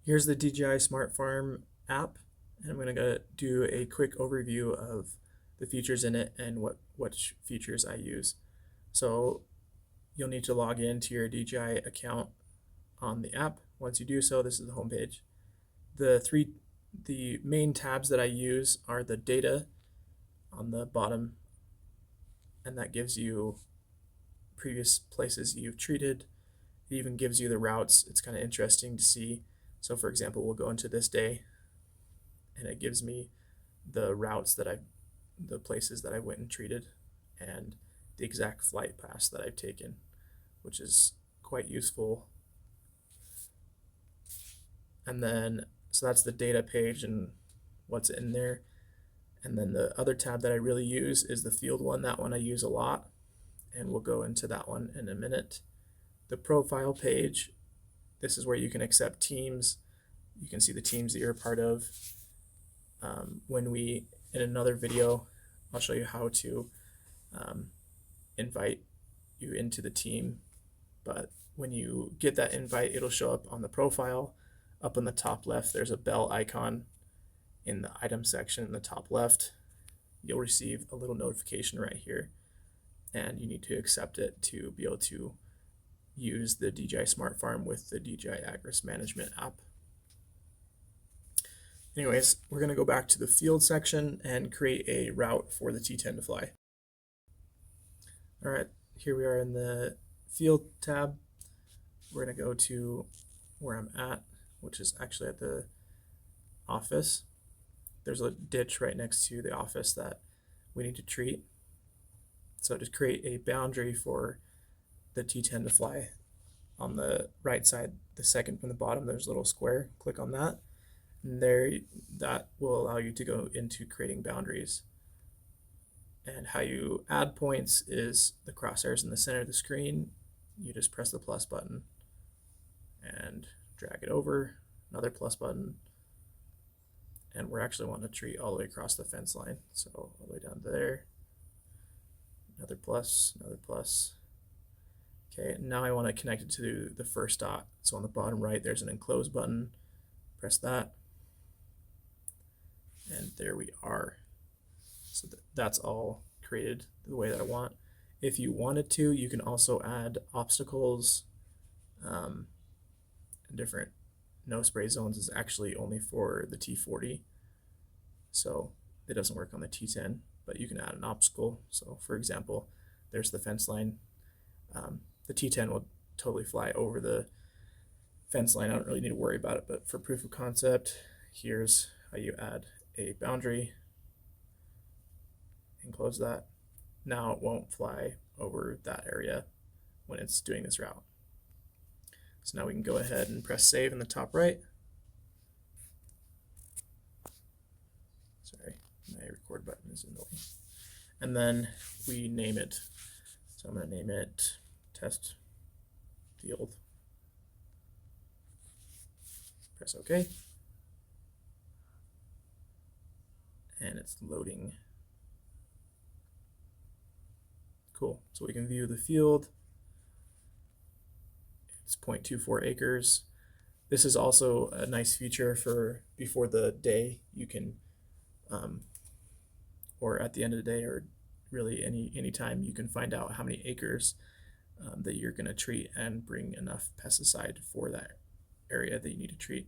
Here's the DJI Smart Farm app, and I'm going to do a quick overview of the features in it and which features I use. So you'll need to log into your DJI account on the app. Once you do so, this is the home page. The main tabs that I use are the data on the bottom, and that gives you previous places you've treated. It even gives you the routes. It's kind of interesting to see. So for example, we'll go into this day and it gives me the routes the places that I went and treated and the exact flight paths that I've taken, which is quite useful. And then, so that's the data page and what's in there. And then the other tab that I really use is the field one. That one I use a lot, and we'll go into that one in a minute. The profile page, this is where you can accept teams. You can see the teams that you're a part of. In another video, I'll show you how to invite you into the team. But when you get that invite, it'll show up on the profile. Up in the top left, there's a bell icon in the item section in the top left. You'll receive a little notification right here, and you need to accept it to be able to use the DJI Smart Farm with the DJI Agris Management app. Anyways, we're going to go back to the field section and create a route for the T10 to fly. All right, here we are in the field tab. We're going to go to where I'm at, which is actually at the office. There's a ditch right next to the office that we need to treat. So just create a boundary for the T10 to fly. On the right side, the second from the bottom, there's a little square. Click on that. And there, that will allow you to go into creating boundaries. And how you add points is the crosshairs in the center of the screen. You just press the plus button and drag it over, another plus button, and we're actually wanting to treat all the way across the fence line. So all the way down to there, another plus. Okay, now I want to connect it to the first dot. So on the bottom right, there's an enclose button. Press that, and there we are. So that's all created the way that I want. If you wanted to, you can also add obstacles. And different no spray zones is actually only for the T40, so it doesn't work on the T10, but you can add an obstacle. So for example, there's the fence line. The T10 will totally fly over the fence line. I don't really need to worry about it, but for proof of concept, here's how you add a boundary and close that. Now it won't fly over that area when it's doing this route. So now we can go ahead and press save in the top right. Sorry, my record button is in the way. And then we name it. So I'm going to name it test field. Press OK. And it's loading. Cool. So we can view the field. It's 0.24 acres. This is also a nice feature for before the day. You can, or at the end of the day, or really any time, you can find out how many acres that you're going to treat and bring enough pesticide for that area that you need to treat.